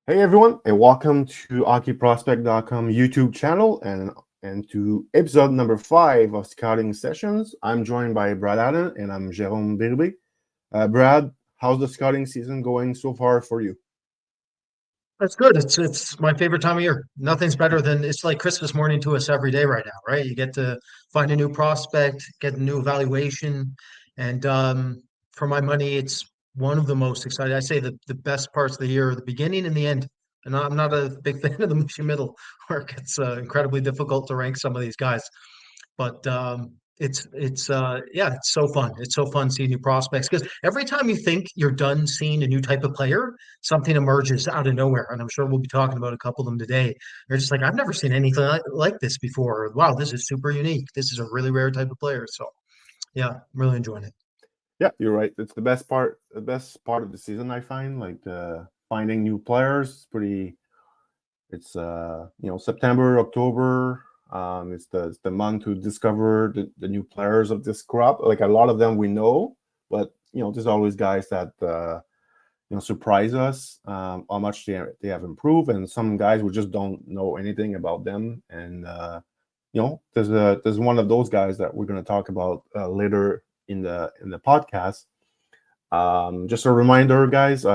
Hey everyone, and welcome to hockeyprospect.com YouTube channel and to episode number 5 of Scouting Sessions. I'm joined by Brad Allen and I'm Jérôme Bérubé. Brad, how's the scouting season going so far for you? That's good. It's my favorite time of year. Nothing's better than it's like Christmas morning to us every day right now, right? You get to find a new prospect, get a new evaluation, and for my money, it's one of the most exciting. I say the best parts of the year are the beginning and the end. And I'm not a big fan of the mushy middle, where it gets incredibly difficult to rank some of these guys. But it's so fun. It's so fun seeing new prospects because every time you think you're done seeing a new type of player, something emerges out of nowhere. And I'm sure we'll be talking about a couple of them today. They're just like, I've never seen anything like this before. Wow, this is super unique. This is a really rare type of player. So yeah, I'm really enjoying it. Yeah, you're right. It's the best part of the season I find, like finding new players. It's September, October. It's the month to discover the new players of this crop. Like a lot of them we know, but there's always guys that surprise us how much they have improved, and some guys we just don't know anything about them. And there's one of those guys that we're going to talk about later in the podcast. Just a reminder, guys.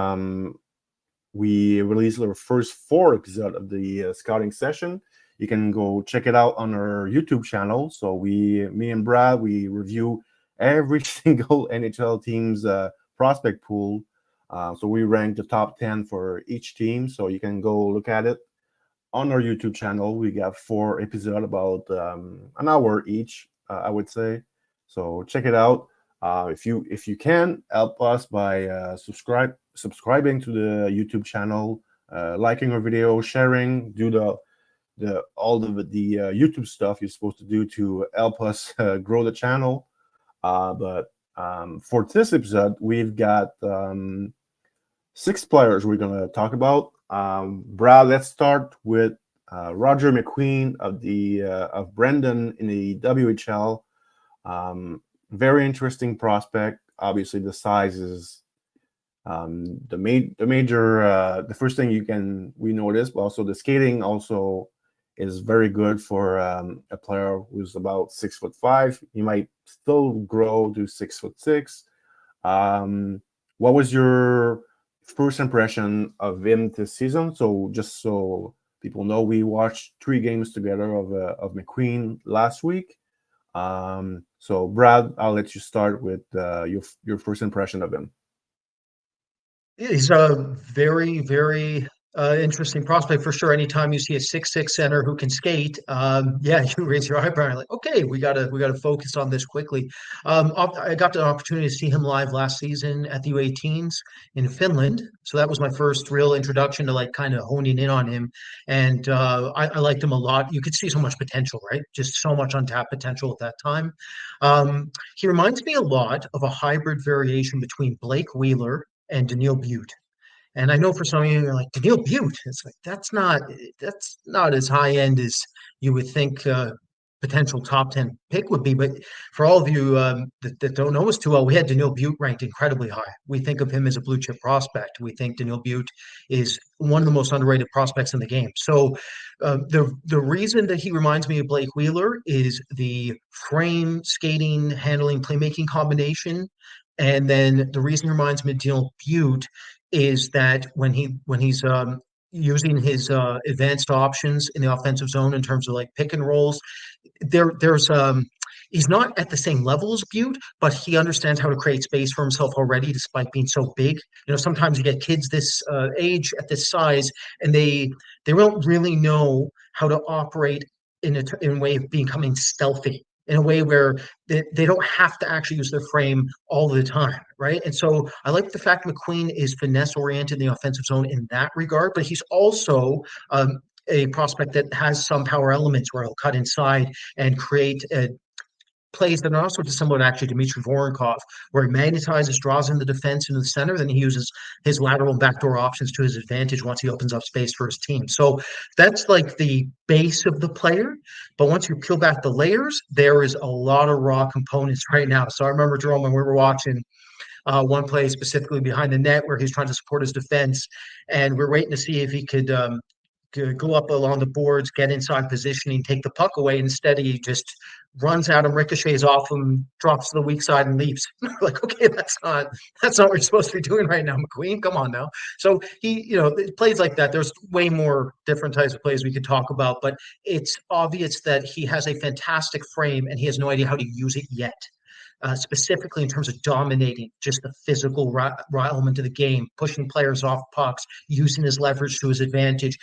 We released our first 4 episodes of the scouting session. You can go check it out on our YouTube channel. So me and Brad, we review every single NHL team's prospect pool. So we rank the top 10 for each team. So you can go look at it on our YouTube channel. We got 4 episodes about an hour each, I would say. So check it out. If you can help us by subscribing to the YouTube channel, liking our video, sharing, do the all the YouTube stuff you're supposed to do to help us grow the channel. But for this episode, we've got 6 players we're gonna talk about. Brad, let's start with Roger McQueen of Brandon in the WHL. Very interesting prospect. Obviously, the size is the first thing we notice, but also the skating also is very good for a player who's about 6'5". He might still grow to 6'6". What was your first impression of him this season? So just so people know, we watched 3 games together of McQueen last week. So Brad, I'll let you start with your first impression of him. He's a very interesting prospect for sure. Anytime you see a 6'6" center who can skate, yeah, you raise your eyebrow. And like, okay, we gotta focus on this quickly. I got the opportunity to see him live last season at the U18s in Finland, so that was my first real introduction to like kind of honing in on him, and I liked him a lot. You could see so much potential, right? Just so much untapped potential at that time. He reminds me a lot of a hybrid variation between Blake Wheeler and Daniil Butte. And I know for some of you, you're like, Daniil Butte. It's like that's not as high end as you would think potential top 10 pick would be. But for all of you that don't know us too well, we had Daniil Butte ranked incredibly high. We think of him as a blue chip prospect. We think Daniil Butte is one of the most underrated prospects in the game. So the reason that he reminds me of Blake Wheeler is the frame, skating, handling, playmaking combination. And then the reason he reminds me of Daniil Butte is that when he's using his advanced options in the offensive zone in terms of like pick and rolls, there's he's not at the same level as Butte, but he understands how to create space for himself already, despite being so big. You know, sometimes you get kids this age at this size, and they don't really know how to operate in a way of becoming stealthy. In a way where they don't have to actually use their frame all the time, right? And so I like the fact McQueen is finesse oriented in the offensive zone in that regard, but he's also a prospect that has some power elements where he'll cut inside and create plays that are also similar to actually Dmitry Voronkov, where he magnetizes, draws in the defense into the center, then he uses his lateral and backdoor options to his advantage once he opens up space for his team. So that's like the base of the player. But once you peel back the layers, there is a lot of raw components right now. So I remember, Jerome, when we were watching one play specifically behind the net where he's trying to support his defense, and we're waiting to see if he could go up along the boards, get inside positioning, take the puck away. Instead, he just runs at him, ricochets off him, drops to the weak side, and leaves. Like, okay, that's not what you're supposed to be doing right now, McQueen. Come on now. So he, plays like that. There's way more different types of plays we could talk about, but it's obvious that he has a fantastic frame and he has no idea how to use it yet. Specifically in terms of dominating just the physical element of the game, pushing players off pucks, using his leverage to his advantage,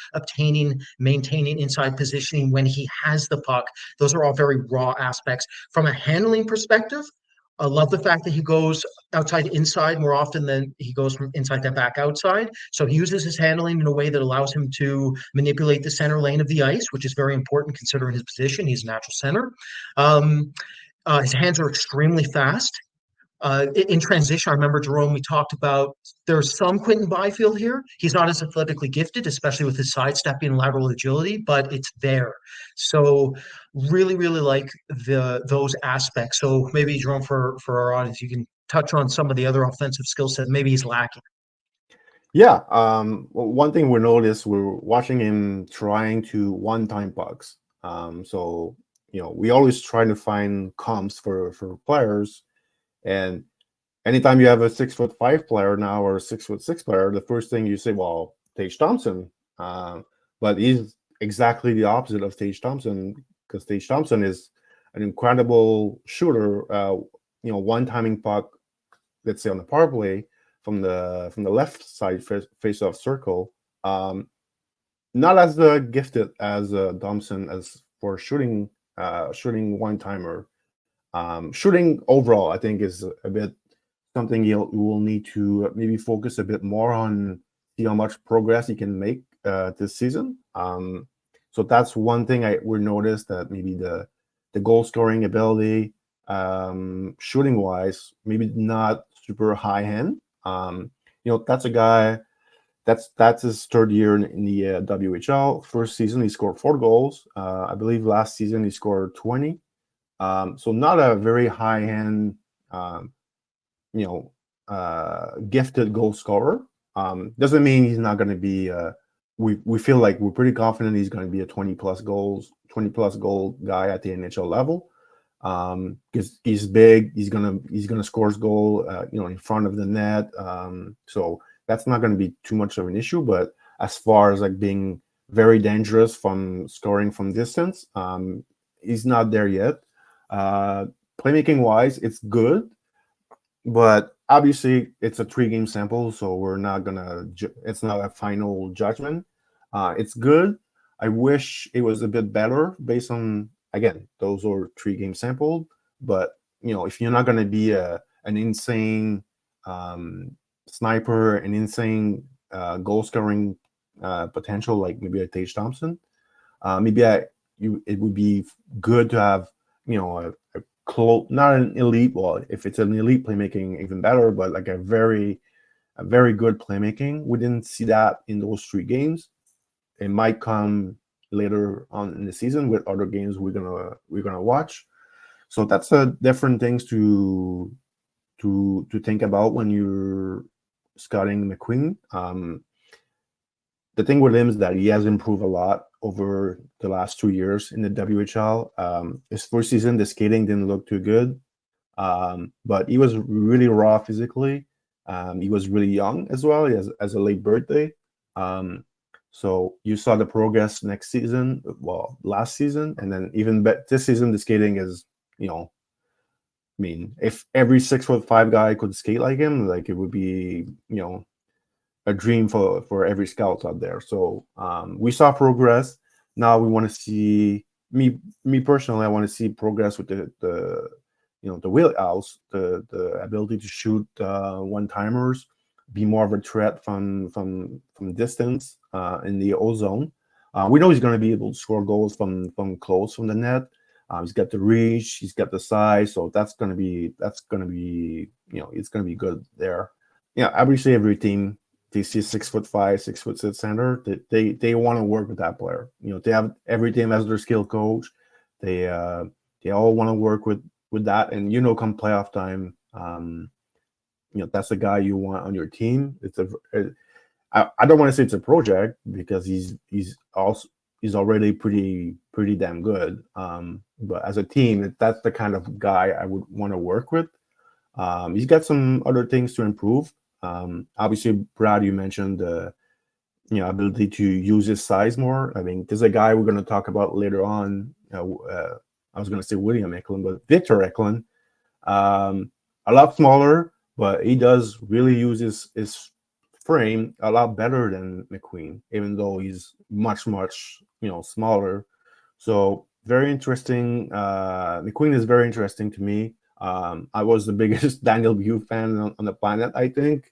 maintaining inside positioning when he has the puck. Those are all very raw aspects. From a handling perspective, I love the fact that he goes outside to inside more often than he goes from inside to back outside. So he uses his handling in a way that allows him to manipulate the center lane of the ice, which is very important considering his position. He's a natural center. His hands are extremely fast. In transition, I remember, Jerome, we talked about there's some Quentin Byfield here. He's not as athletically gifted, especially with his sidestepping and lateral agility, but it's there. So really, really like those aspects. So maybe, Jerome, for our audience, you can touch on some of the other offensive skill sets maybe he's lacking. Yeah. One thing we noticed, we're watching him trying to one-time pucks. So we always try to find comps for players, and anytime you have a 6'5" player now or a 6'6" player, the first thing you say, well, Tage Thompson. But he's exactly the opposite of Tage Thompson, because Tage Thompson is an incredible shooter. One-timing puck, let's say on the power play from the left side face-off circle. Not as gifted as Thompson as for shooting one-timer. Shooting overall, I think, is a bit something you will need to maybe focus a bit more on, see how much progress he can make this season. So that's one thing we noticed, that maybe the goal scoring ability, shooting wise, maybe not super high end. That's a guy. That's his third year in the WHL. First season he scored 4 goals. I believe last season he scored 20. So not a very high end, gifted goal scorer. Doesn't mean he's not going to be. We feel like we're pretty confident he's going to be a 20 plus goal guy at the NHL level. Because he's big, he's gonna score his goal, in front of the net. So that's not going to be too much of an issue. But as far as like being very dangerous from scoring from distance, he's not there yet. Playmaking wise, it's good, but obviously it's a 3-game sample, so we're not gonna. It's not a final judgment. It's good. I wish it was a bit better based on, again, those are 3-game sampled. But if you're not going to be an insane sniper, an insane goal scoring potential like maybe a Tage Thompson, it would be good to have a close, not an elite. Well, if it's an elite playmaking, even better. But like a very good playmaking. We didn't see that in those 3 games. It might come later on in the season with other games we're gonna watch. So that's different things to think about when you're scouting McQueen. The thing with him is that he has improved a lot over the last 2 years in the WHL. His first season, the skating didn't look too good, but he was really raw physically. He was really young as well. He has a late birthday. So you saw the progress last season, and then even this season, the skating is, if every 6'5" guy could skate like him, like it would be, a dream for every scout out there. So we saw progress. Now we want to see, me personally, I want to see progress with the wheelhouse, the ability to shoot one-timers, be more of a threat from distance in the O-zone. We know he's going to be able to score goals from close from the net. He's got the reach, he's got the size, so it's going to be it's going to be good there. Obviously every team, they see 6'5", 6'6" center, they want to work with that player. They have, every team has their skill coach. They all want to work with that, and come playoff time, that's a guy you want on your team. I don't want to say it's a project because he's already pretty damn good. But as a team, that's the kind of guy I would want to work with. He's got some other things to improve. Obviously, Brad, you mentioned the ability to use his size more. I mean, there's a guy we're going to talk about later on. I was going to say William Eklund, but Victor Eklund, a lot smaller, but he does really use his frame a lot better than McQueen, even though he's much smaller. So very interesting. McQueen is very interesting to me. I was the biggest Daniel Butte fan on the planet, I think.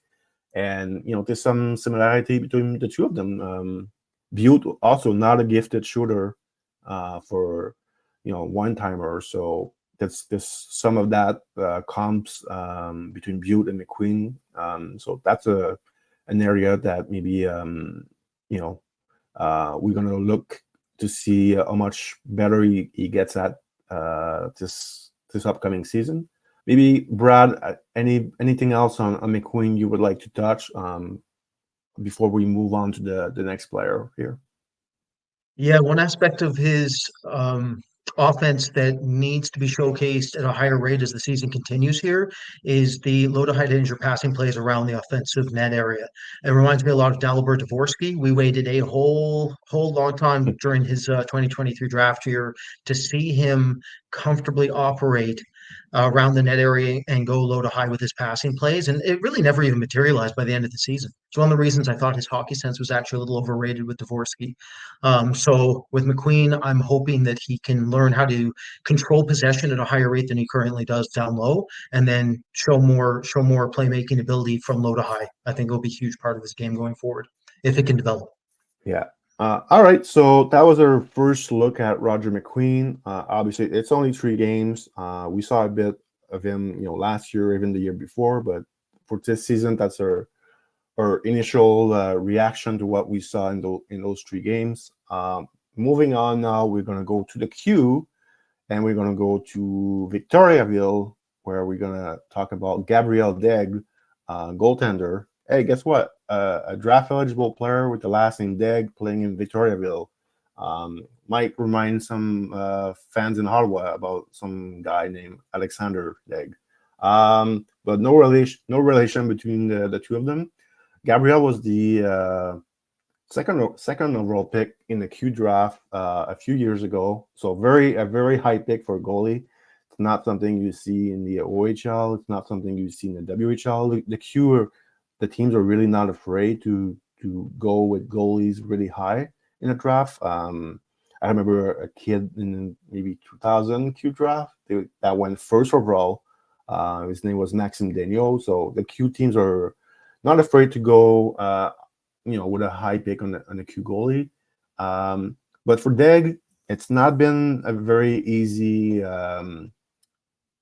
And, there's some similarity between the two of them. Butte also not a gifted shooter for, one-timer. So there's some of that comps between Butte and McQueen. So that's an area that maybe, we're going to look to see how much better he gets at this upcoming season. Maybe Brad, anything else on McQueen you would like to touch before we move on to the next player here? Yeah, one aspect of his offense that needs to be showcased at a higher rate as the season continues here is the low to high danger passing plays around the offensive net area. It reminds me a lot of Dalibor Dvorsky. We waited a whole long time during his 2023 draft year to see him comfortably operate around the net area and go low to high with his passing plays. And it really never even materialized by the end of the season. It's one of the reasons I thought his hockey sense was actually a little overrated with Dvorsky. So with McQueen, I'm hoping that he can learn how to control possession at a higher rate than he currently does down low, and then show more playmaking ability from low to high. I think it'll be a huge part of his game going forward if it can develop. Yeah. All right. So that was our first look at Roger McQueen. Obviously, it's only 3 games. We saw a bit of him, last year, even the year before. But for this season, that's our initial reaction to what we saw in those 3 games. Moving on now, we're going to go to the Q, and we're going to go to Victoriaville, where we're going to talk about Gabriel D'Aigle, goaltender. Hey, guess what? A draft-eligible player with the last name D'Aigle playing in Victoriaville. Might remind some fans in Ottawa about some guy named Alexander D'Aigle. But no relation between the two of them. Gabriel was the second overall pick in the Q draft a few years ago. So a very high pick for a goalie. It's not something you see in the OHL. It's not something you see in the WHL. The teams are really not afraid to go with goalies really high in a draft. I remember a kid in maybe 2000 Q draft that went first overall. His name was Maxime Daigneault. So the Q teams are not afraid to go, with a high pick on the Q goalie. But for D'Aigle, it's not been a very easy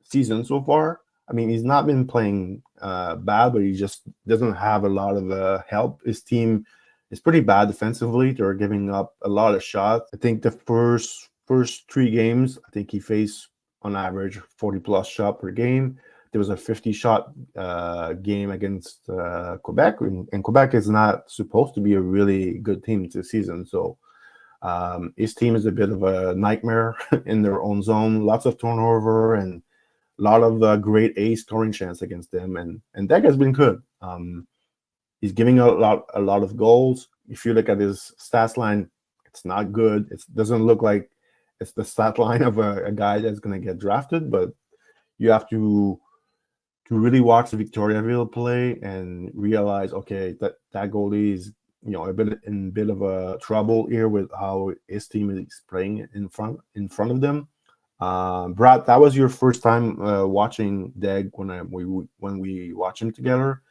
season so far. I mean, he's not been playing bad, but he just doesn't have a lot of help. His team is pretty bad defensively. They're giving up a lot of shots. I think the first 3 games, I think he faced on average 40+ shot per game. There was a 50-shot game against Quebec, and Quebec is not supposed to be a really good team this season. So his team is a bit of a nightmare in their own zone. Lots of turnover and a lot of great A scoring chance against them, and that has been good. He's giving a lot of goals. If you look at his stats line, it's not good. It doesn't look like it's the stat line of a guy that's going to get drafted. But you have to really watch the Victoriaville play and realize, okay, that goalie is a bit of a trouble here with how his team is playing in front of them. Brad, that was your first time watching D'Aigle when we watched him together.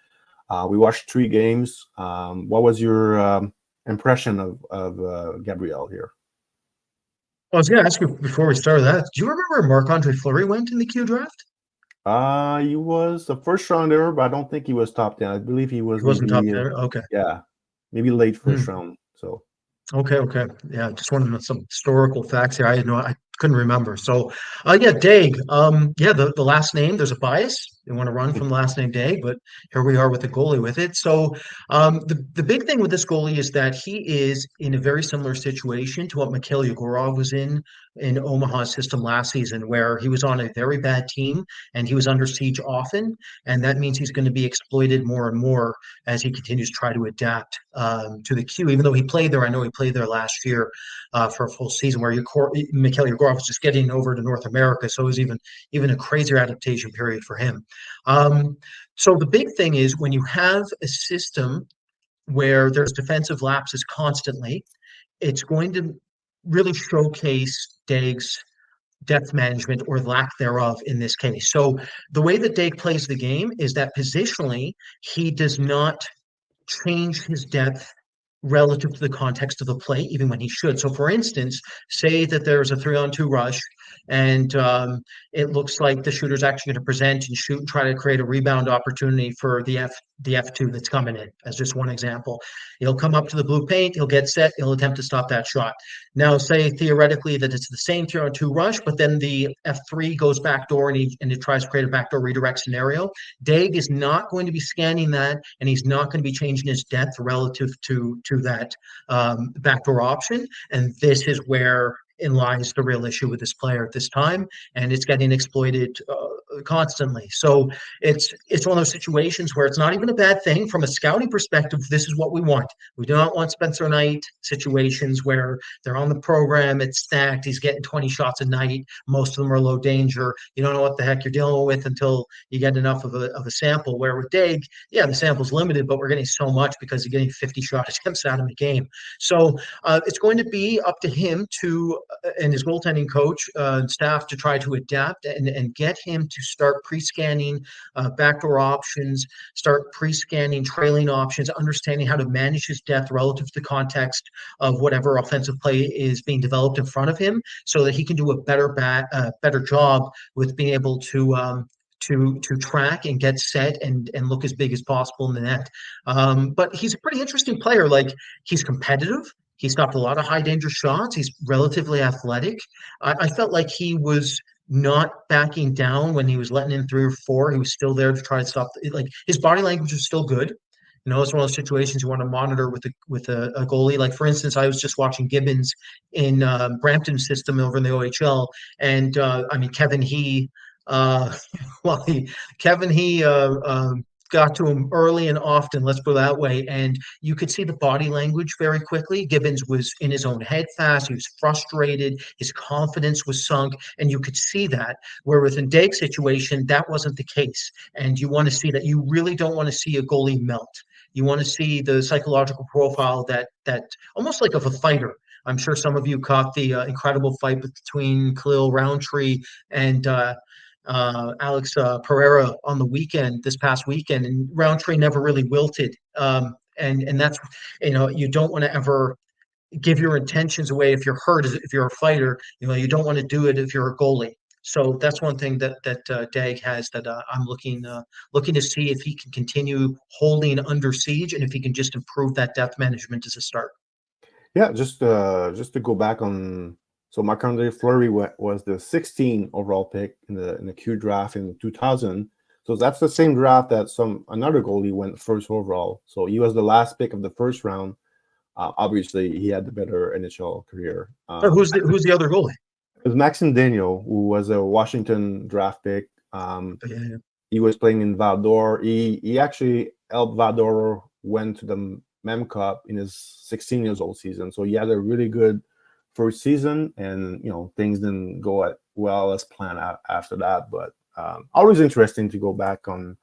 We watched 3 games. What was your impression of Gabriel here? I was going to ask you before we started that. Do you remember Marc-Andre Fleury went in the Q draft? He was the first rounder, but I don't think he was top 10. I believe he wasn't top 10. Okay. Yeah, maybe late first round. So. Okay. Yeah, just wanted some historical facts here. I couldn't remember. So, yeah, D'Aigle. The last name. There's a bias. They want to run from the last name Day, but here we are with the goalie with it. So the big thing with this goalie is that he is in a very similar situation to what Mikhail Yegorov was in Omaha's system last season, where he was on a very bad team and he was under siege often. And that means he's going to be exploited more and more as he continues to try to adapt to the queue. Even though he played there, I know he played there last year for a full season, where Mikhail Yegorov was just getting over to North America. So it was even a crazier adaptation period for him. So the big thing is when you have a system where there's defensive lapses constantly, it's going to really showcase Daig's depth management or lack thereof in this case. So the way that Daig plays the game is that positionally, he does not change his depth relative to the context of the play, even when he should. So, for instance, say that there's a 3-on-2 rush, and it looks like the shooter's actually going to present and shoot and try to create a rebound opportunity for the F2 that's coming in, as just one example. He'll come up to the blue paint, he'll get set, he'll attempt to stop that shot. Now, say theoretically that it's the same 3-on-2 rush, but then the F3 goes backdoor and it tries to create a backdoor redirect scenario. Daig is not going to be scanning that, and he's not going to be changing his depth relative to that backdoor option. And this is where lies the real issue with this player at this time, and it's getting exploited constantly. So it's one of those situations where it's not even a bad thing from a scouting perspective. This is what we want. We do not want Spencer Knight situations where they're on the program, it's stacked, he's getting 20 shots a night, most of them are low danger. You don't know what the heck you're dealing with until you get enough of a sample. Where with Daig, yeah, the sample's limited, but we're getting so much because you're getting 50 shot attempts out of the game. So it's going to be up to him to and his goaltending coach and staff to try to adapt and get him to start pre-scanning backdoor options, start pre-scanning trailing options, understanding how to manage his depth relative to the context of whatever offensive play is being developed in front of him, so that he can do a better job with being able to track and get set and look as big as possible in the net. But he's a pretty interesting player. Like, he's competitive. He stopped a lot of high danger shots. He's relatively athletic. I felt like he was not backing down when he was letting in 3 or 4. He was still there to try to stop. Like, his body language was still good. You know, it's one of those situations you want to monitor with a goalie. Like, for instance, I was just watching Gibbons in Brampton's system over in the OHL, and I mean, Kevin He, uh, well, Kevin He got to him early and often, let's put it that way. And you could see the body language very quickly. Gibbons was in his own head fast. He was frustrated. His confidence was sunk. And you could see that. Where within Daig's situation, that wasn't the case. And you want to see that. You really don't want to see a goalie melt. You want to see the psychological profile that almost like of a fighter. I'm sure some of you caught the incredible fight between Khalil Roundtree and Alex Pereira on this past weekend, and Roundtree never really wilted. And that's, you don't want to ever give your intentions away if you're hurt, if you're a fighter. You don't want to do it if you're a goalie. So that's one thing that Daig has that I'm looking to see if he can continue holding under siege, and if he can just improve that depth management as a start. Yeah, just to go back on. So Marc-Andre Fleury was the 16 overall pick in the Q draft in 2000. So that's the same draft that another goalie went first overall. So he was the last pick of the first round. Obviously, he had the better NHL career. So who's the other goalie? It was Maxime Daniel, who was a Washington draft pick. Yeah. He was playing in Val d'Or. He actually helped Val d'Or went to the Mem Cup in his 16 years old season. So he had a really good first season, and things didn't go well as planned after that. But always interesting to go back on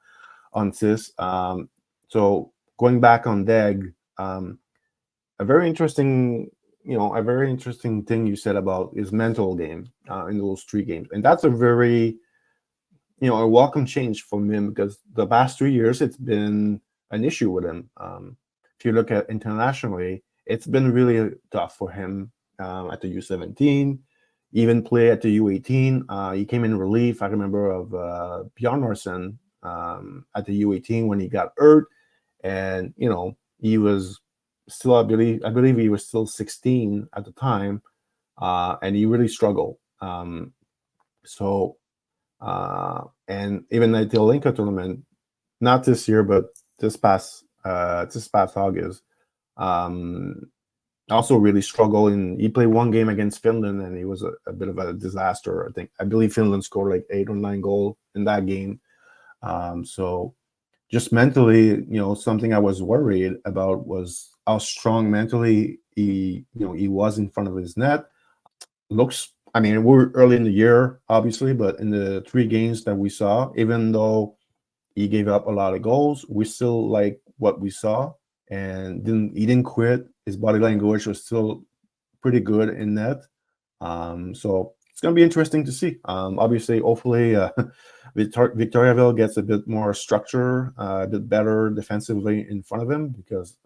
this. So going back on Daig, a very interesting thing you said about his mental game in those 3 games, and that's a very a welcome change from him, because the past 3 years it's been an issue with him. If you look at internationally, it's been really tough for him. At the U17, even play at the U18. He came in relief. I remember of Bjarnason at the U18 when he got hurt, and he was still, I believe he was still 16 at the time, and he really struggled. So And even at the Olinka tournament, not this year, but this past August, um, also really struggled. And he played one game against Finland, and he was a bit of a disaster. I believe Finland scored like 8 or 9 goals in that game. So just mentally, something I was worried about was how strong mentally he was in front of his net. I mean, we're early in the year, obviously, but in the 3 games that we saw, even though he gave up a lot of goals, we still like what we saw, and he didn't quit. His body language was still pretty good in net. So it's going to be interesting to see. Obviously, hopefully, Victoriaville gets a bit more structure, a bit better defensively in front of him, because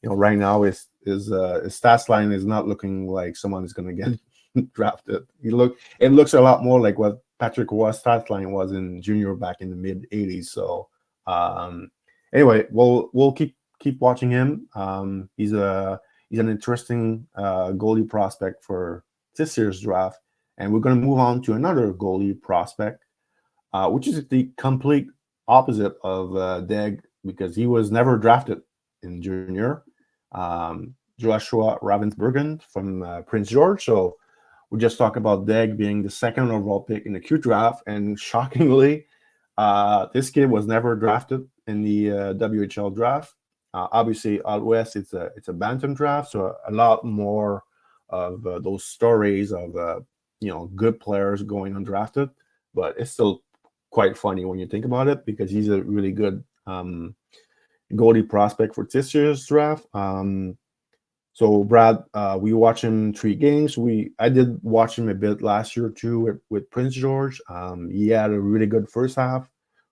right now his stats line is not looking like someone is going to get drafted. It looks a lot more like what Patrick Roy's stats line was in junior back in the mid '80s. So anyway, we'll keep watching him. He's an interesting goalie prospect for this year's draft, and we're going to move on to another goalie prospect, which is the complete opposite of D'Aigle, because he was never drafted in junior. Joshua Ravensbergen from Prince George. So we just talked about D'Aigle being the second overall pick in the Q draft, and shockingly, this kid was never drafted in the WHL draft. Obviously, out west, it's a bantam draft, so a lot more of those stories of good players going undrafted. But it's still quite funny when you think about it, because he's a really good goalie prospect for this year's draft. So Brad, we watched him 3 games. I did watch him a bit last year too with Prince George. He had a really good first half,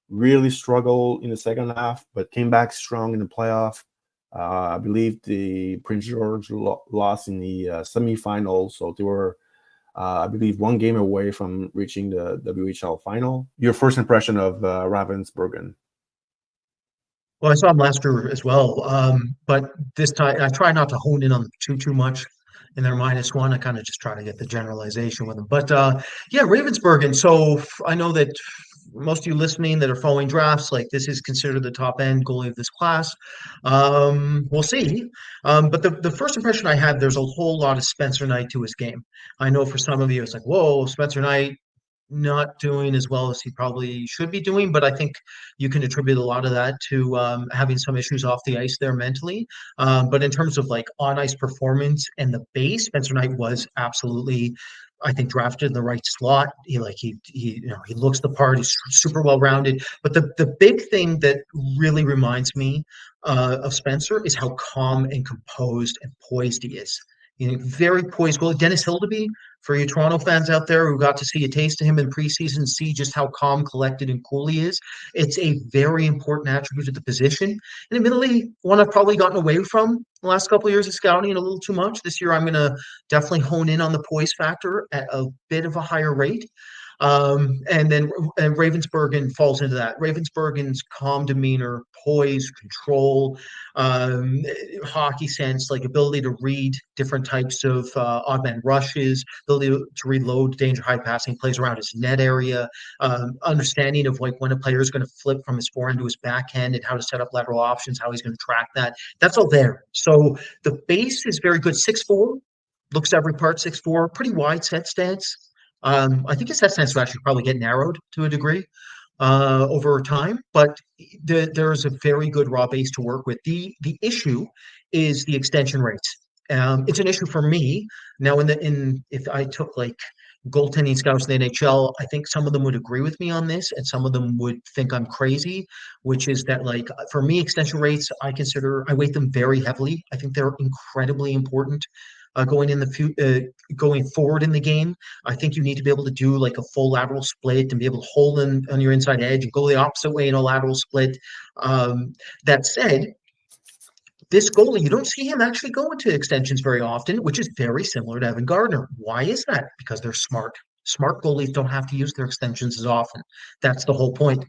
really struggled in the second half, but came back strong in the playoff. I believe the Prince George lost in the semifinals, so they were, I believe, 1 game away from reaching the WHL final. Your first impression of Ravensbergen? Well, I saw him last year as well, but this time I try not to hone in on too much in their -1. I kind of just try to get the generalization with them. But yeah, Ravensburg. So I know that most of you listening that are following drafts, like this is considered the top end goalie of this class. We'll see. But the first impression I had, there's a whole lot of Spencer Knight to his game. I know for some of you, it's like, whoa, Spencer Knight not doing as well as he probably should be doing, but I think you can attribute a lot of that to having some issues off the ice there mentally. But in terms of like on ice performance and the base, Spencer Knight was absolutely, I think, drafted in the right slot. He looks the part. He's super well rounded. But the big thing that really reminds me of Spencer is how calm and composed and poised he is. Very poised. Well, Dennis Hildeby, for you Toronto fans out there who got to see a taste of him in preseason, see just how calm, collected, and cool he is. It's a very important attribute of the position. And admittedly, one I've probably gotten away from the last couple of years of scouting a little too much. This year, I'm going to definitely hone in on the poise factor at a bit of a higher rate. And Ravensbergen falls into that. Ravensbergen's calm demeanor, poise, control, hockey sense, like ability to read different types of odd man rushes, ability to read low danger, high passing plays around his net area, understanding of like when a player is going to flip from his forehand to his backhand and how to set up lateral options, how he's going to track that. That's all there. So the base is very good. 6'4", looks every part 6'4", pretty wide set stance. I think his set stance will actually probably get narrowed to a degree over time, but there is a very good raw base to work with. The issue is the extension rates. It's an issue for me now. If I took like goaltending scouts in the NHL, I think some of them would agree with me on this, and some of them would think I'm crazy. Which is that, like, for me, extension rates, I weight them very heavily. I think they're incredibly important. Going forward in the game, I think you need to be able to do like a full lateral split and be able to hold on your inside edge and go the opposite way in a lateral split. That said, this goalie, you don't see him actually go into extensions very often, which is very similar to Evan Gardner. Why is that? Because they're smart. Smart goalies don't have to use their extensions as often. That's the whole point.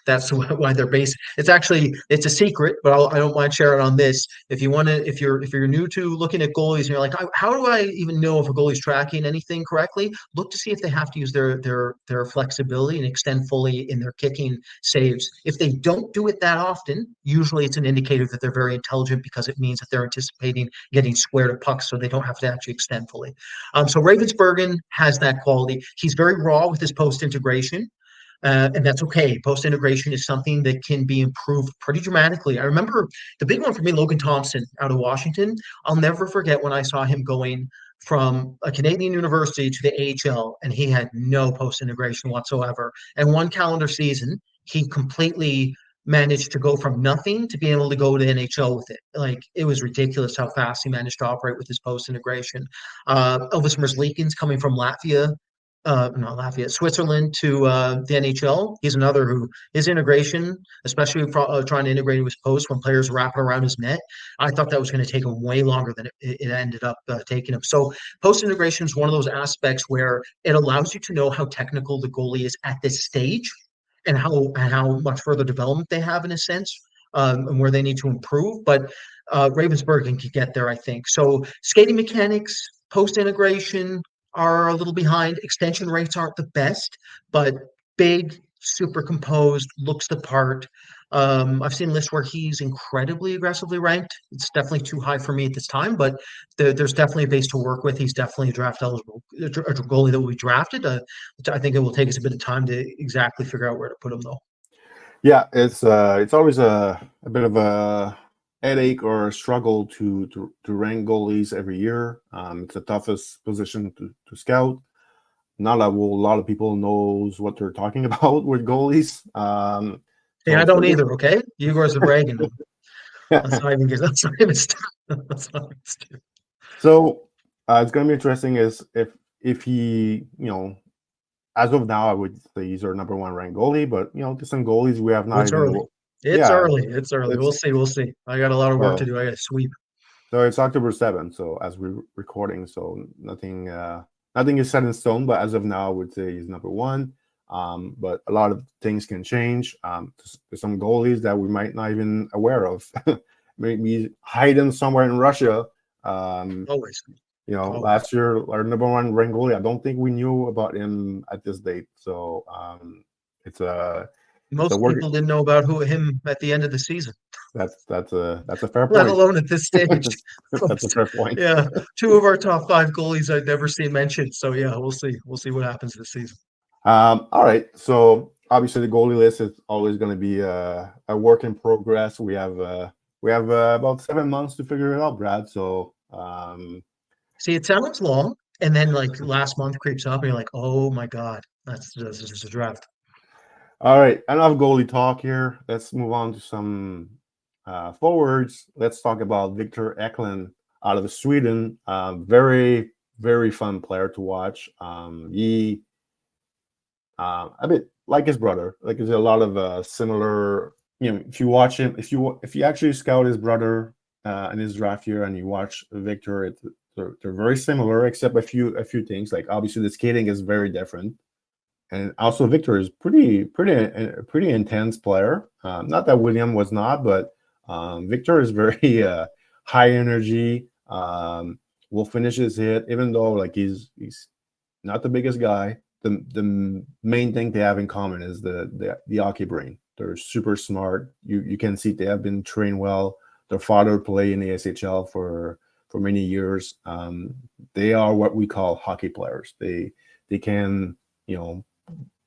That's why they're based. It's a secret, but I don't mind sharing on this. If you want to, if you're new to looking at goalies and you're like, how do I even know if a goalie's tracking anything correctly? Look to see if they have to use their flexibility and extend fully in their kicking saves. If they don't do it that often, usually it's an indicator that they're very intelligent because it means that they're anticipating getting square to pucks, so they don't have to actually extend fully. So Ravensbergen has that quality. He's very raw with his post integration. And that's okay. Post integration is something that can be improved pretty dramatically. I remember the big one for me, Logan Thompson out of Washington. I'll never forget when I saw him going from a Canadian university to the AHL, and he had no post integration whatsoever. And one calendar season, he completely managed to go from nothing to being able to go to NHL with it. Like, it was ridiculous how fast he managed to operate with his post integration. Elvis Merzlikins coming from Latvia, not Latvia, Switzerland to the NHL. He's another who his integration, especially trying to integrate with post when players wrapping around his net, I thought that was going to take him way longer than it ended up taking him. So post integration is one of those aspects where it allows you to know how technical the goalie is at this stage and how much further development they have in a sense, and where they need to improve. But Ravensbergen can get there, I think. So skating mechanics, post integration are a little behind. Extension rates aren't the best, but big, super composed, looks the part. I've seen lists where he's incredibly aggressively ranked. It's definitely too high for me at this time, but there's definitely a base to work with. He's definitely a draft eligible a goalie that will be drafted. I think it will take us a bit of time to exactly figure out where to put him, though. Yeah, it's always a bit of a headache or a struggle to rank goalies every year. It's the toughest position to scout. Not a lot of people knows what they're talking about with goalies. Hey, I don't either. Okay, you guys are bragging. Yeah. That's not even good. That's not even That's not even So it's going to be interesting is if he, as of now, I would say he's our number one ranked goalie, but there's some goalies we have not It's even. early. It's Yeah, early. It's early. We'll see. We'll see. I got a lot of work to do. I got to sweep. So it's October 7th. So as we're recording, so nothing is set in stone. But as of now, I would say he's number one. But a lot of things can change. There's some goalies that we might not even aware of. Maybe hiding somewhere in Russia. Always. Last year our number one ranked goalie, I don't think we knew about him at this date. So it's a most people didn't know about him at the end of the season. That's a fair point. Let alone at this stage. That's a fair point. Yeah, two of our top five goalies I'd never seen mentioned. So yeah, we'll see. We'll see what happens this season. All right. So obviously the goalie list is always going to be a work in progress. We have about 7 months to figure it out, Brad. So see, it sounds long, and then like last month creeps up, and you're like, oh my god, that's just a draft. All right, enough goalie talk here. Let's move on to some forwards. Let's talk about Victor Eklund out of Sweden. Very, very fun player to watch. He a bit like his brother. Like there's a lot of similar. If you watch him, if you actually scout his brother in his draft year and you watch Victor, they're very similar except a few things. Like obviously the skating is very different. And also Victor is pretty intense player. Not that William was not, but Victor is very high energy. Will finish his hit, even though like he's not the biggest guy. The main thing they have in common is the hockey brain. They're super smart. You can see they have been trained well. Their father played in the SHL for many years. They are what we call hockey players. They can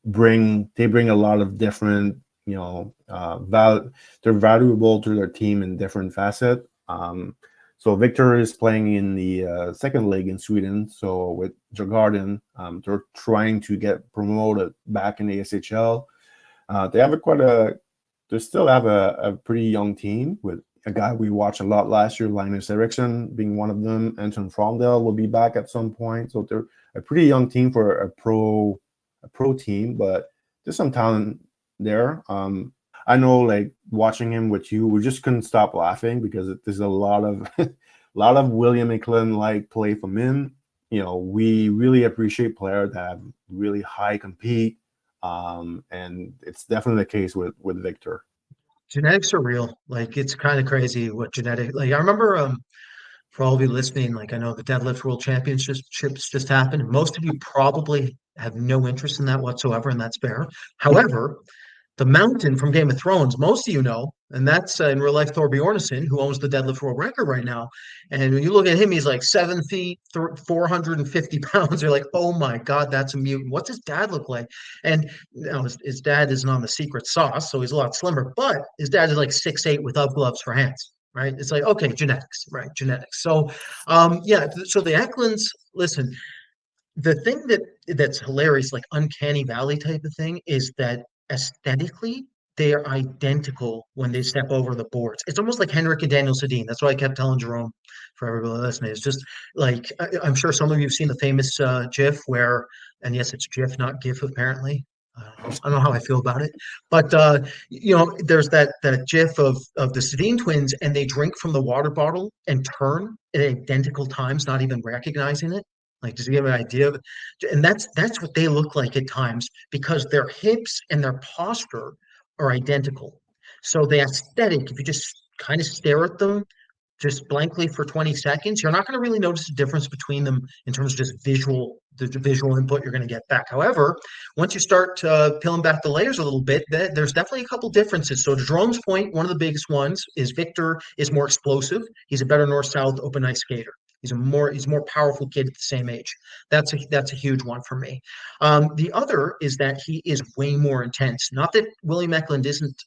bring a lot of different they're valuable to their team in different facets. So Victor is playing in the second league in Sweden. So with Djurgardens, they're trying to get promoted back in the SHL. They still have a pretty young team with a guy we watched a lot last year, Linus Eriksson being one of them. Anton Fromdell will be back at some point. So they're a pretty young team for a pro team, but there's some talent there. I know, like watching him with you, we just couldn't stop laughing because there's a lot of William Eklund like play from him. we really appreciate players that have really high compete, and it's definitely the case with Victor. Genetics are real. Like it's kind of crazy what genetic. Like I remember, for all of you listening, like I know the deadlift world championships just happened. Most of you probably have no interest in that whatsoever, and that's fair. However, the Mountain from Game of Thrones, most of you know, and that's in real life Thor Bjornsson, who owns the deadlift world record right now. And when you look at him, he's like 7 feet, 450 pounds. You're like, oh my God, that's a mutant. What's his dad look like? And his dad isn't on the secret sauce, so he's a lot slimmer, but his dad is like 6'8" with gloves for hands. Right. It's like, okay, genetics, right? Genetics. So, yeah. So the Eklunds, listen, the thing that's hilarious, like uncanny valley type of thing, is that aesthetically they are identical when they step over the boards. It's almost like Henrik and Daniel Sedin. That's why I kept telling Jerome, for everybody listening. It's just like I'm sure some of you have seen the famous GIF where, and yes, it's GIF, not GIF, apparently. I don't know how I feel about it, but there's that GIF of the Sedin twins, and they drink from the water bottle and turn at identical times, not even recognizing it. Like, does he have an idea of it? And that's what they look like at times because their hips and their posture are identical. So the aesthetic, if you just kind of stare at them just blankly for 20 seconds, you're not going to really notice a difference between them in terms of just the visual input you're going to get back. However, once you start peeling back the layers a little bit, there's definitely a couple differences. So to Jerome's point, one of the biggest ones is Victor is more explosive. He's a better north-south open ice skater. He's a more powerful kid at the same age. That's a huge one for me. The other is that he is way more intense. Not that William Eklund isn't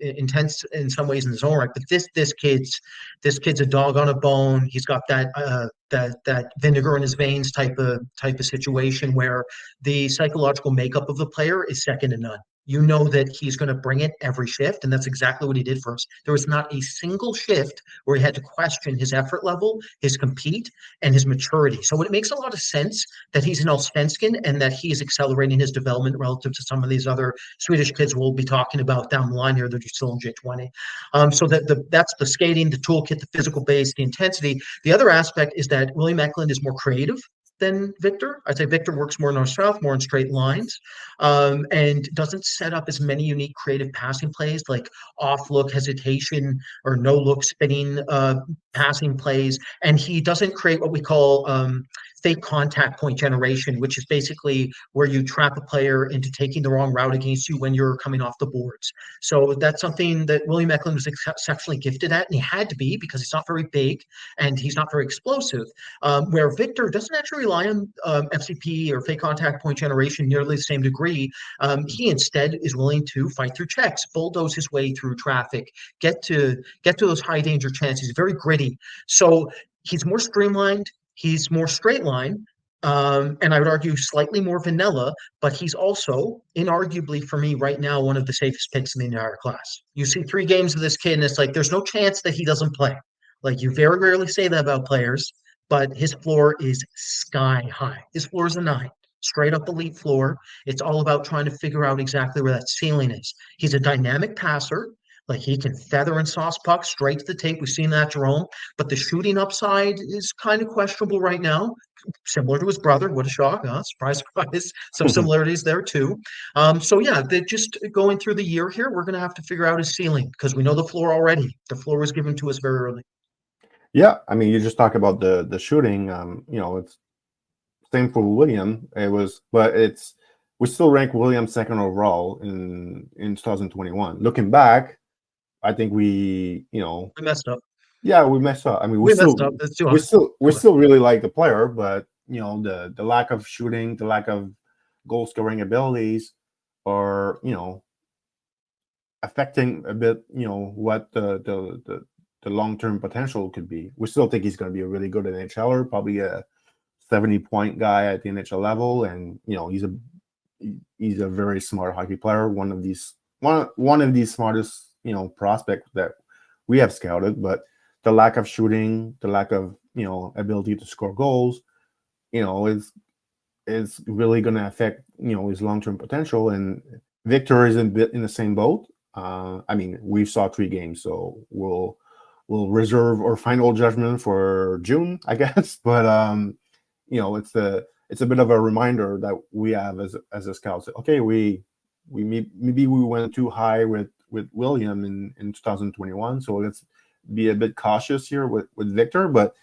intense in some ways in his own right, but this kid's a dog on a bone. He's got that vinegar in his veins type of situation where the psychological makeup of the player is second to none. You know that he's going to bring it every shift, and that's exactly what he did for us. There was not a single shift where he had to question his effort level, his compete, and his maturity. So it makes a lot of sense that he's an Allsvenskan and that he is accelerating his development relative to some of these other Swedish kids we'll be talking about down the line here that are still in J20. So that's the skating, the toolkit, the physical base, the intensity. The other aspect is that William Eklund is more creative than Victor. I'd say Victor works more north-south, more in straight lines, and doesn't set up as many unique creative passing plays like off-look hesitation or no-look spinning passing plays. And he doesn't create what we call fake contact point generation, which is basically where you trap a player into taking the wrong route against you when you're coming off the boards. So that's something that William Eklund was exceptionally gifted at, and he had to be because he's not very big and he's not very explosive. Where Victor doesn't actually rely on FCP or fake contact point generation nearly the same degree. He instead is willing to fight through checks, bulldoze his way through traffic, get to those high danger chances. He's very gritty. So he's more streamlined. He's more straight line, and I would argue slightly more vanilla, but he's also inarguably for me right now one of the safest picks in the entire class. You see 3 games of this kid, and it's like there's no chance that he doesn't play. Like you very rarely say that about players, but his floor is sky high. His floor is a 9. Straight up elite floor. It's all about trying to figure out exactly where that ceiling is. He's a dynamic passer. Like he can feather and sauce pucks straight to the tape. We've seen that, Jerome. But the shooting upside is kind of questionable right now. Similar to his brother. What a shock, huh? Surprise, surprise. Some similarities there too. So yeah, they're just going through the year here. We're going to have to figure out his ceiling because we know the floor already. The floor was given to us very early. Yeah, I mean, you just talk about the shooting. It's same for William. We still rank William second overall in 2021. Looking back, I think we messed up. Yeah, we messed up. I mean, we messed up. That's too hard. we still really like the player, but the lack of shooting, the lack of goal scoring abilities, are affecting a bit. What the long term potential could be. We still think he's going to be a really good NHLer, probably a 70-point guy at the NHL level, and he's a very smart hockey player. One of these smartest prospects that we have scouted, but the lack of shooting, the lack of ability to score goals, is really going to affect his long term potential. And Victor is a bit in the same boat. I mean, we saw 3 games, so we'll reserve our final judgment for June, I guess. But it's a bit of a reminder that we have as a scout. Okay, maybe we went too high with William in 2021, so let's be a bit cautious here with Victor. But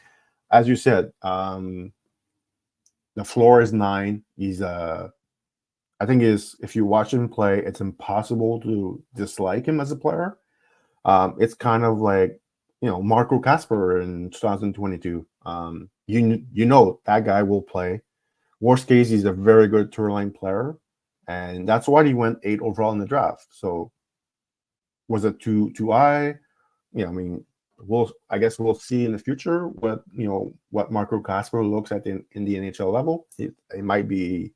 as you said, the floor is 9. He's I think if you watch him play, it's impossible to dislike him as a player. It's kind of like Marco Kasper in 2022. You know that guy will play. Worst case, he's a very good tour line player, and that's why he went 8 overall in the draft. So was it too high? I mean, I guess we'll see in the future what Marco Kasper looks at in the NHL level. It might be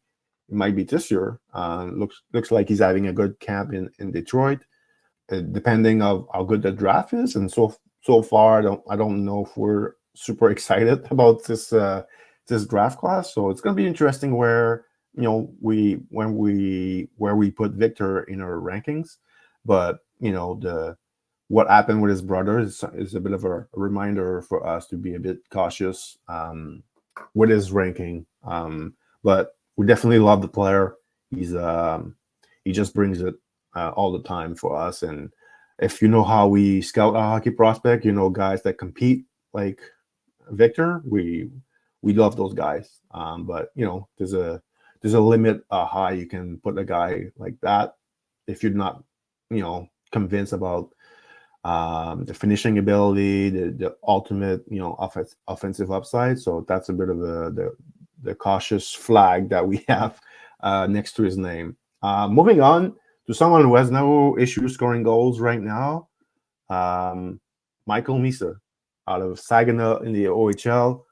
this year. Looks like he's having a good camp in Detroit. Depending of how good the draft is, and so far, I don't know if we're super excited about this draft class. So it's going to be interesting where we put Victor in our rankings, but what happened with his brother is a bit of a reminder for us to be a bit cautious with his ranking. But we definitely love the player. He just brings it all the time for us. And if you know how we scout a hockey prospect, guys that compete like Victor, we love those guys. But there's a limit how high you can put a guy like that if you're not convinced about the finishing ability, the ultimate offensive upside. So that's a bit of the cautious flag that we have next to his name. Moving on to someone who has no issue scoring goals right now, Michael Misa out of Saginaw in the OHL.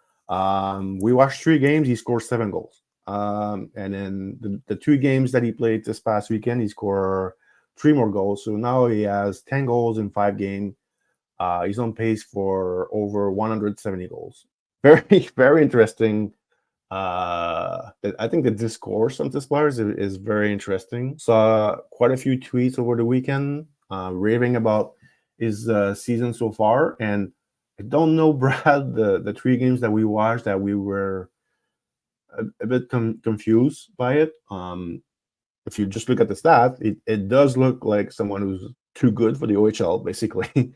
We watched 3 games. He scored 7 goals. And then the 2 games that he played this past weekend, he scored 3 more goals. So now he has 10 goals in 5 games. He's on pace for over 170 goals. Very, very interesting. I think the discourse on this player is very interesting. Saw quite a few tweets over the weekend raving about his season so far. And I don't know, Brad, the 3 games that we watched that we were a bit confused by it. If you just look at the stats, it does look like someone who's too good for the OHL, basically,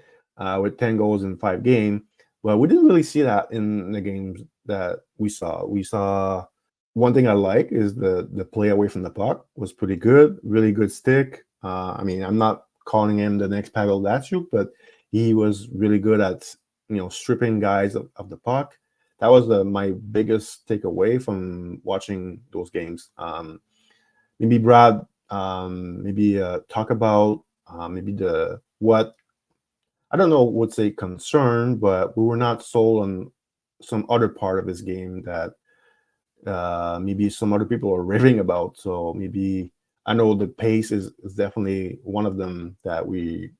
with 10 goals in 5 games. Well, we didn't really see that in the games that we saw. We saw one thing I like is the play away from the puck was pretty good, really good stick. I mean, I'm not calling him the next Pavel Datsyuk, but he was really good at stripping guys of the puck. That was my biggest takeaway from watching those games. Maybe Brad, talk about maybe what I don't know would say concern, but we were not sold on some other part of his game that maybe some other people are raving about. So maybe I know the pace is definitely one of them that we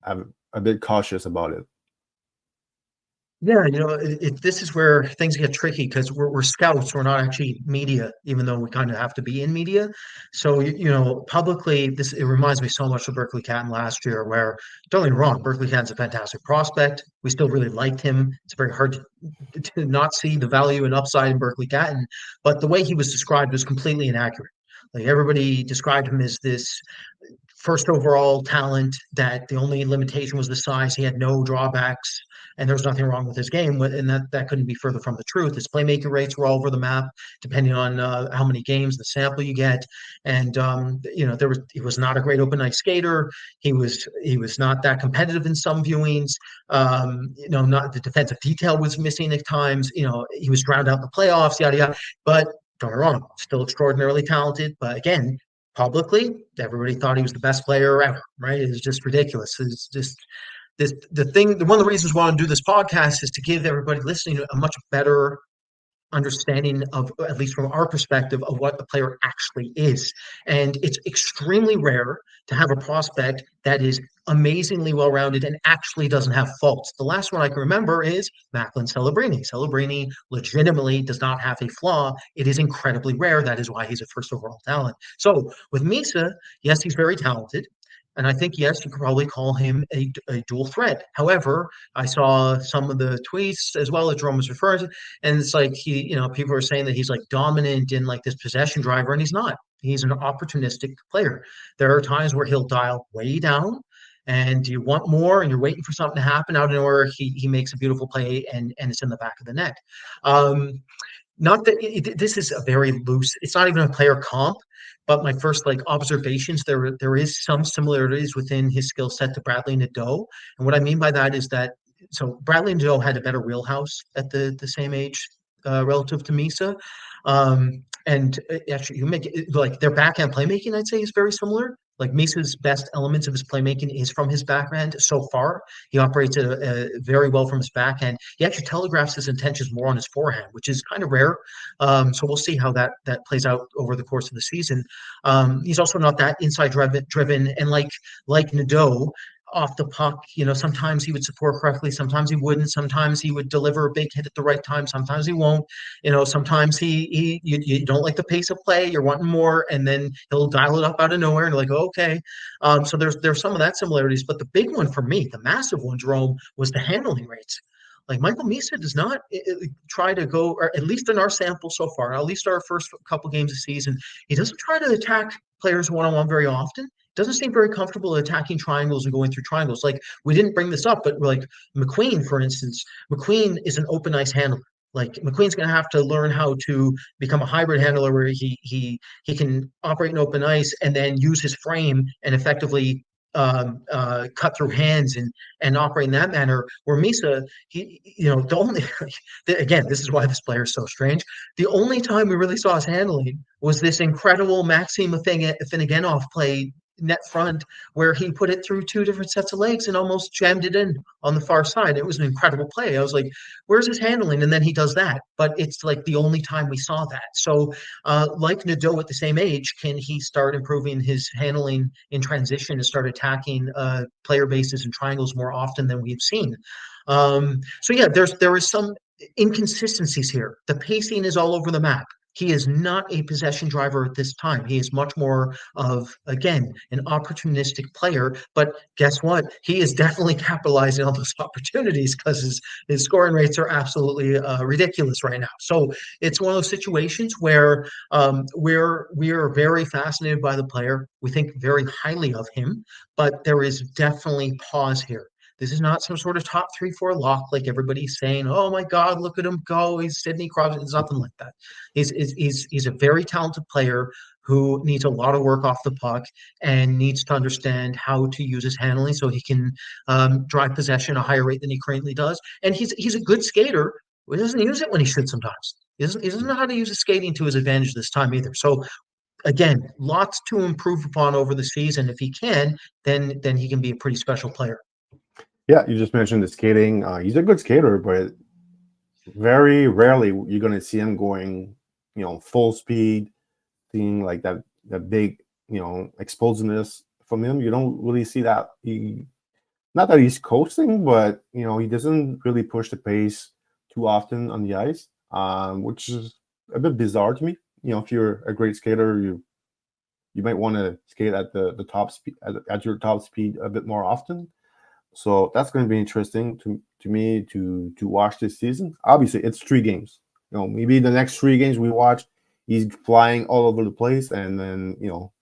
have a bit cautious about it. Yeah, this is where things get tricky because we're scouts. We're not actually media, even though we kind of have to be in media. So, publicly, it reminds me so much of Berkeley Catton last year, where don't get me wrong, Berkeley Catton's a fantastic prospect. We still really liked him. It's very hard to not see the value and upside in Berkeley Catton, but the way he was described was completely inaccurate. Like everybody described him as this first overall talent that the only limitation was the size. He had no drawbacks, and there was nothing wrong with his game. And that couldn't be further from the truth. His playmaking rates were all over the map, depending on how many games, the sample you get. And he was not a great open ice skater. He was not that competitive in some viewings. Not the defensive detail was missing at times. He was drowned out in the playoffs, yada yada. But don't get me wrong, still extraordinarily talented. But again, publicly, everybody thought he was the best player ever, right? It's just ridiculous. It's just one of the reasons why I want to do this podcast is to give everybody listening a much better understanding of, at least from our perspective, of what the player actually is. And it's extremely rare to have a prospect that is amazingly well-rounded and actually doesn't have faults. The last one I can remember is Macklin Celebrini. Celebrini legitimately does not have a flaw. It is incredibly rare. That is why he's a first overall talent. So with Misa, yes, he's very talented. And I think, yes, you could probably call him a dual threat. However, I saw some of the tweets as well that Jerome was referring to, and it's like people are saying that he's like dominant in like this possession driver, and he's not. He's an opportunistic player. There are times where he'll dial way down, and you want more, and you're waiting for something to happen out of nowhere. He makes a beautiful play, and it's in the back of the net. Not that this is a very loose. It's not even a player comp, but my first like observations there is some similarities within his skill set to Bradley Nadeau, and what I mean by that is that so Bradley Nadeau had a better wheelhouse at the same age relative to Misa, and actually you make it like their backhand playmaking I'd say is very similar. Like Misa's best elements of his playmaking is from his backhand so far. He operates very well from his backhand. He actually telegraphs his intentions more on his forehand, which is kind of rare. So we'll see how that plays out over the course of the season. He's also not that inside driven, and like Nadeau, off the puck, sometimes he would support correctly, sometimes he wouldn't, sometimes he would deliver a big hit at the right time, sometimes he won't. Sometimes you don't like the pace of play, you're wanting more, and then he'll dial it up out of nowhere, and you're like, oh, okay. So there's some of that similarities, but the big one for me, the massive one, Jerome, was the handling rates. Like Michael Misa does not try to go, or at least in our sample so far, at least our first couple games of season, he doesn't try to attack players one-on-one very often. Doesn't seem very comfortable attacking triangles and going through triangles. Like we didn't bring this up, but like McQueen, for instance, McQueen is an open ice handler. Like McQueen's going to have to learn how to become a hybrid handler where he can operate in open ice and then use his frame and effectively cut through hands and operate in that manner. Where Misa, the only again, this is why this player is so strange. The only time we really saw his handling was this incredible Maxim Afinogenov play net front where he put it through two different sets of legs and almost jammed it in on the far side. It was an incredible play. I was like, where's his handling? And then he does that. But it's like the only time we saw that. So like Nadeau at the same age, can he start improving his handling in transition and start attacking player bases and triangles more often than we've seen? So yeah, there is some inconsistencies here. The pacing is all over the map. He is not a possession driver at this time. He is much more of, again, an opportunistic player. But guess what? He is definitely capitalizing on those opportunities because his scoring rates are absolutely ridiculous right now. So it's one of those situations where we are very fascinated by the player. We think very highly of him, but there is definitely pause here. This is not some sort of top 3-4 lock like everybody's saying. Oh my God, look at him go! He's Sidney Crosby. It's nothing like that. He's a very talented player who needs a lot of work off the puck and needs to understand how to use his handling so he can drive possession at a higher rate than he currently does. And he's a good skater. He doesn't use it when he should sometimes. He doesn't know how to use his skating to his advantage this time either. So again, lots to improve upon over the season. If he can, then he can be a pretty special player. Yeah, you just mentioned the skating. He's a good skater, but very rarely you're going to see him going, full speed, seeing like that big, explosiveness from him. You don't really see that. Not that he's coasting, but he doesn't really push the pace too often on the ice, which is a bit bizarre to me. If you're a great skater, you might want to skate at the top speed at your top speed a bit more often. So that's going to be interesting to me to watch this season. Obviously, it's 3 games. Maybe the next 3 games we watch, he's flying all over the place, and then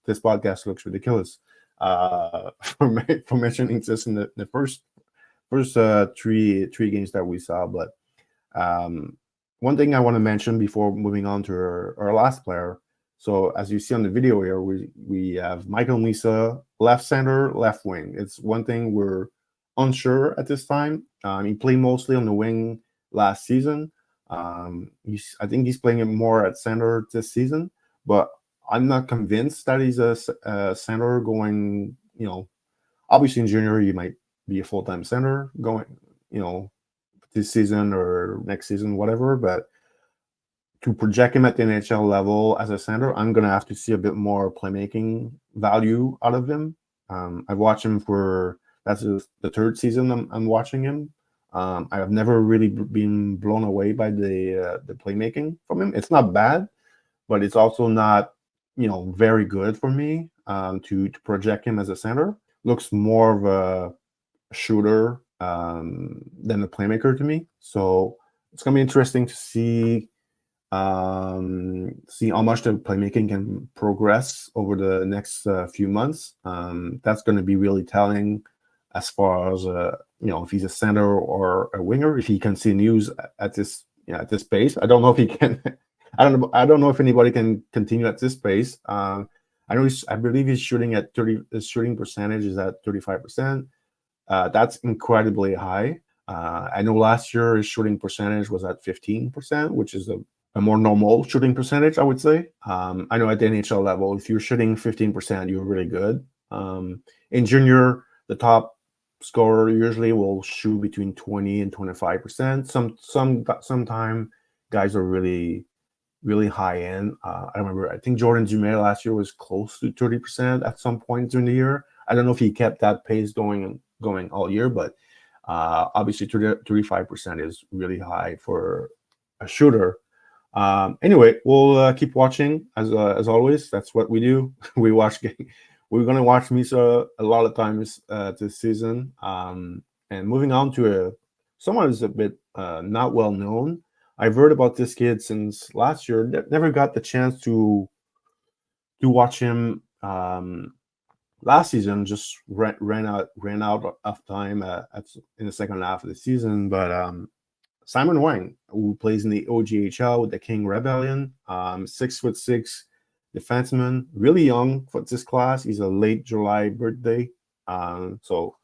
this podcast looks ridiculous for mentioning this in the first 3 games that we saw. But one thing I want to mention before moving on to our last player. So as you see on the video here, we have Michael Misa, left center, left wing. It's one thing we're unsure at this time. He played mostly on the wing last season. I think he's playing it more at center this season, but I'm not convinced that he's a center going, obviously in junior, you might be a full-time center going, this season or next season, whatever, but to project him at the NHL level as a center, I'm going to have to see a bit more playmaking value out of him. I've watched him that's the 3rd season I'm watching him. I have never really been blown away by the playmaking from him. It's not bad, but it's also not very good for me to project him as a center. looks more of a shooter than a playmaker to me. So it's gonna be interesting to see how much the playmaking can progress over the next few months. That's going to be really telling as far as if he's a center or a winger, if he continues at this pace. I don't know if he can. I don't know if anybody can continue at this pace. I believe he's shooting at 30. His shooting percentage is at 35%. That's incredibly high. I know last year his shooting percentage was at 15%, which is a more normal shooting percentage, I would say. I know at the NHL level, if you're shooting 15%, you're really good. In junior, the top scorer usually will shoot between 20 and 25%. Sometime guys are really, really high end. I remember, I think Jordan Dumais last year was close to 30% at some point during the year. I don't know if he kept that pace going all year, but obviously 35% is really high for a shooter. Anyway, we'll keep watching as always. That's what we do. We watch. We're gonna watch Misa a lot of times this season. And moving on to someone who's a bit not well known. I've heard about this kid since last year. Never got the chance to watch him last season. Just ran out of time in the second half of the season. But Simon Wang, who plays in the OGHL with the King Rebellion, 6'6" defenseman, really young for this class. He's a late July birthday, so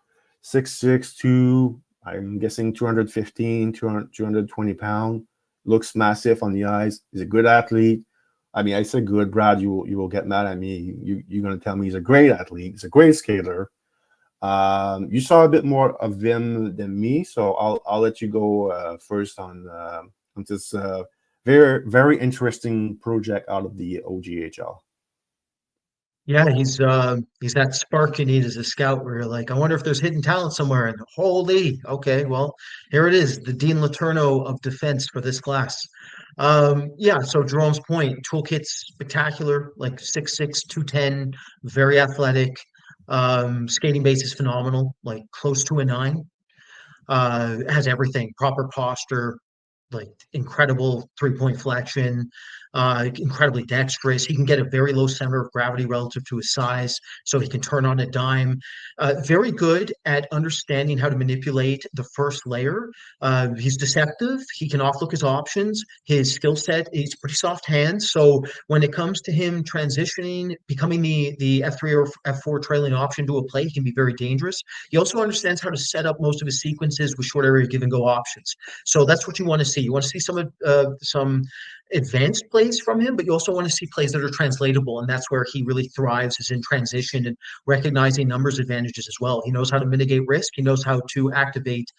6'6", I'm guessing 215, 220 pounds. Looks massive on the ice. He's a good athlete. I mean, I said good, Brad. You will get mad at me. You're gonna tell me he's a great athlete. He's a great skater. You saw a bit more of him than me, so I'll let you go first on this very, very interesting project out of the OGHL. Yeah, he's that spark you need as a scout where you're like, I wonder if there's hidden talent somewhere. And holy, okay, well, here it is, the Dean Letourneau of defense for this class. Yeah, so Jerome's point, toolkit's spectacular, like 6'6", 210, very athletic. Skating base is phenomenal, like close to a 9. Has everything, proper posture, like incredible 3-point flexion, incredibly dexterous. He can get a very low center of gravity relative to his size, so he can turn on a dime. Very good at understanding how to manipulate the first layer. He's deceptive. He can offlook his options. His skill set, he's pretty soft hands. So when it comes to him transitioning, becoming the F3 or F4 trailing option to a play, he can be very dangerous. He also understands how to set up most of his sequences with short area give and go options. So that's what you want to see. You want to see some advanced plays from him, but you also want to see plays that are translatable, and that's where he really thrives, is in transition and recognizing numbers advantages as well. He knows how to mitigate risk. He knows how to activate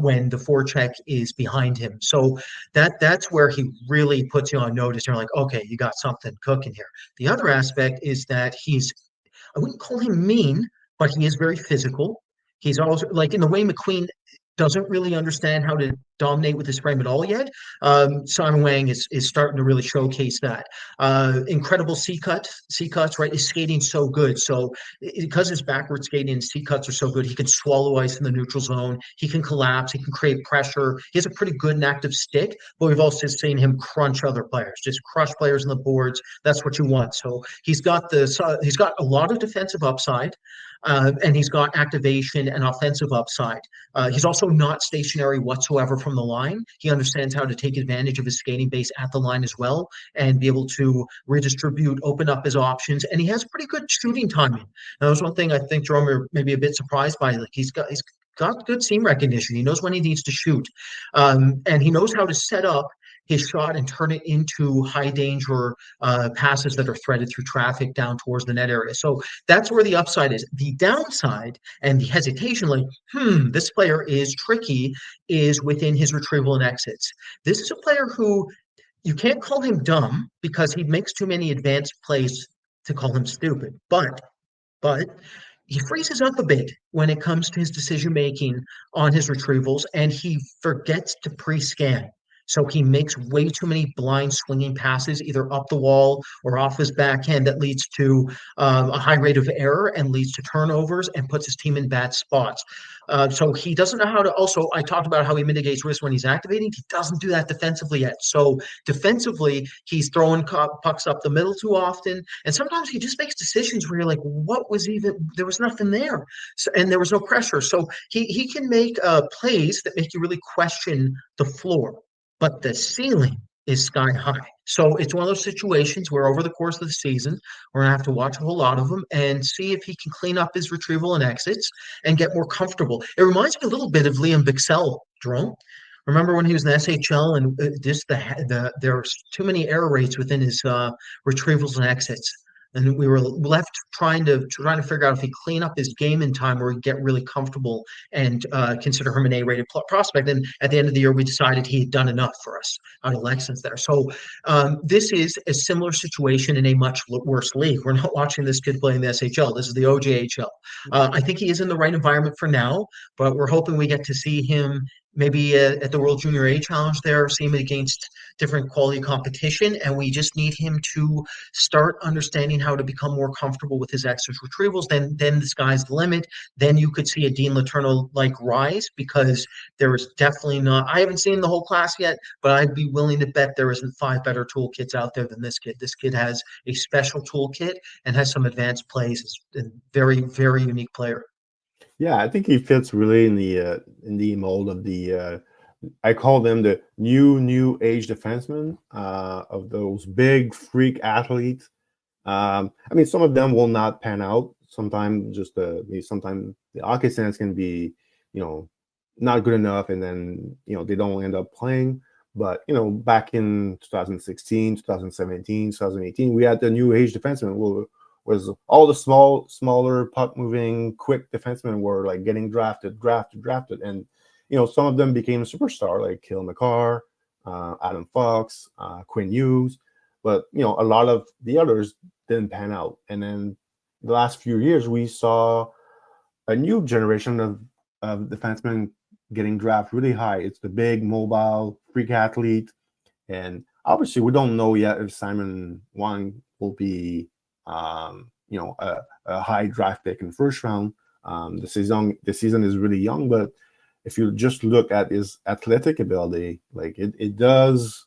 when the forecheck is behind him. So that's where he really puts you on notice. You're like, okay, you got something cooking here. The other aspect is that I wouldn't call him mean, but he is very physical. He's also, like, in the way McQueen doesn't really understand how to dominate with his frame at all yet. Simon Wang is starting to really showcase that. Incredible C cuts, right? His skating so good. So because his backward skating and C cuts are so good, he can swallow ice in the neutral zone. He can collapse. He can create pressure. He has a pretty good and active stick, but we've also seen him crunch other players, just crush players on the boards. That's what you want. So he's got a lot of defensive upside. And he's got activation and offensive upside. He's also not stationary whatsoever from the line. He understands how to take advantage of his skating base at the line as well and be able to redistribute, open up his options. And he has pretty good shooting timing. That was one thing I think Jerome may be a bit surprised by. Like, he's got good seam recognition. He knows when he needs to shoot, and he knows how to set up his shot and turn it into high danger passes that are threaded through traffic down towards the net area. So that's where the upside is. The downside and the hesitation, like, this player is tricky, is within his retrieval and exits. This is a player who you can't call him dumb because he makes too many advanced plays to call him stupid. But he freezes up a bit when it comes to his decision making on his retrievals, and he forgets to pre-scan. So he makes way too many blind swinging passes, either up the wall or off his backhand, that leads to a high rate of error and leads to turnovers and puts his team in bad spots. So he doesn't know how to. Also, I talked about how he mitigates risk when he's activating. He doesn't do that defensively yet. So defensively, he's throwing pucks up the middle too often, and sometimes he just makes decisions where you're like, "What was even? There was nothing there, so, and there was no pressure." So he can make plays that make you really question the floor, but the ceiling is sky high. So it's one of those situations where over the course of the season, we're gonna have to watch a whole lot of him and see if he can clean up his retrieval and exits and get more comfortable. It reminds me a little bit of Liam Bixell, Jerome. Remember when he was in the SHL and just there's too many error rates within his retrievals and exits. And we were left trying to figure out if he clean up his game in time or get really comfortable and consider him an A-rated prospect. And at the end of the year, we decided he had done enough for us out of Lexington there. So this is a similar situation in a much worse league. We're not watching this kid play in the SHL. This is the OJHL. I think he is in the right environment for now, but we're hoping we get to see him maybe at the World Junior A Challenge there, see him against different quality competition, and we just need him to start understanding how to become more comfortable with his exit retrievals. Then the sky's the limit. Then you could see a Dean Letourneau like rise, because there is definitely not. I haven't seen the whole class yet, but I'd be willing to bet there isn't 5 better toolkits out there than this kid. This kid has a special toolkit and has some advanced plays. It's a very, very unique player. Yeah, I think he fits really in the mold of I call them the new age defensemen, of those big freak athletes. I mean, some of them will not pan out. Sometimes sometimes the hockey sense can be, not good enough, and then they don't end up playing. But back in 2016, 2017, 2018, we had the new age defensemen. Was all the smaller puck moving, quick defensemen were like getting drafted, and some of them became a superstar, like Cale Makar, Adam Fox, Quinn Hughes, but a lot of the others didn't pan out. And then the last few years, we saw a new generation of defensemen getting drafted really high. It's the big, mobile, freak athlete, and obviously we don't know yet if Simon Wang will be a high draft pick in the first round. The season is really young, but if you just look at his athletic ability, like it does,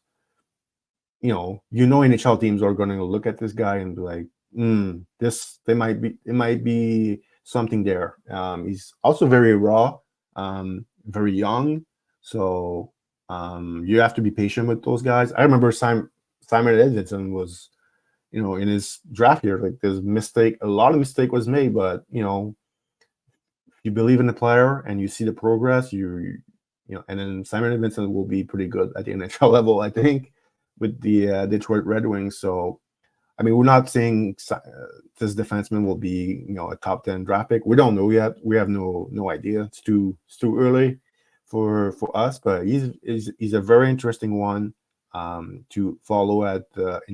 NHL teams are going to look at this guy and be like, it might be something there. He's also very raw, very young, so you have to be patient with those guys. I remember Simon Edvidson was, in his draft year, like there's a lot of mistake was made, but if you believe in the player and you see the progress, and then Simon Edvidson will be pretty good at the NHL level, I think, with the Detroit Red Wings. So, I mean, we're not saying this defenseman will be, a top 10 draft pick. We don't know yet. We have no idea. It's too early for us, but he's a very interesting one to follow in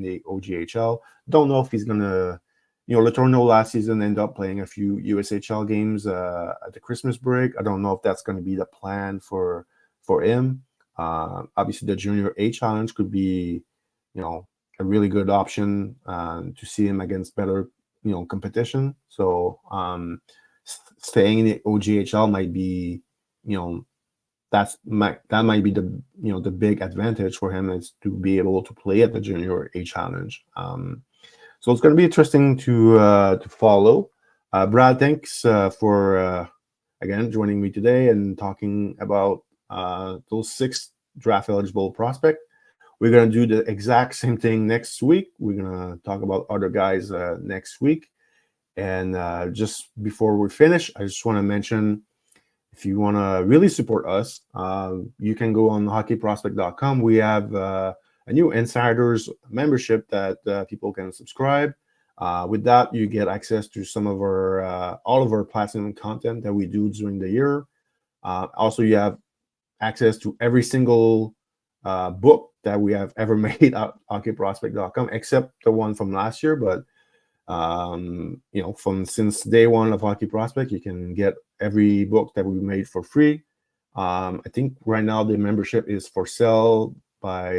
the OGHL. Don't know if he's gonna, Letourneau last season ended up playing a few USHL games at the Christmas break. I don't know if that's going to be the plan for him. Obviously, the Junior A Challenge could be, a really good option to see him against better, competition. So staying in the OGHL might be, that might be the the big advantage for him, is to be able to play at the Junior A Challenge. So it's going to be interesting to follow. Brad, thanks for again joining me today and talking about those 6 draft eligible prospects. We're going to do the exact same thing next week. We're going to talk about other guys next week. And just before we finish, I just want to mention, if you want to really support us, you can go on hockeyprospect.com. We have a new insiders membership that people can subscribe. With that, you get access to some of our all of our platinum content that we do during the year. Also, you have access to every single book that we have ever made at hockeyprospect.com, except the one from last year. But since day one of Hockey Prospect, you can get every book that we made for free. I think right now the membership is for sale by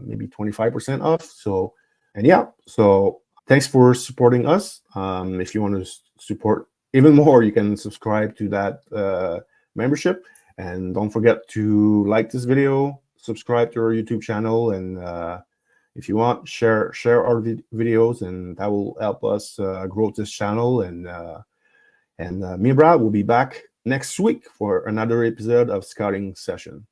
maybe 25% off. So, and yeah, so thanks for supporting us. If you want to support even more, you can subscribe to that membership. And don't forget to like this video, subscribe to our YouTube channel, and if you want, share our videos, and that will help us grow this channel. And me and Brad will be back next week for another episode of Scouting Session.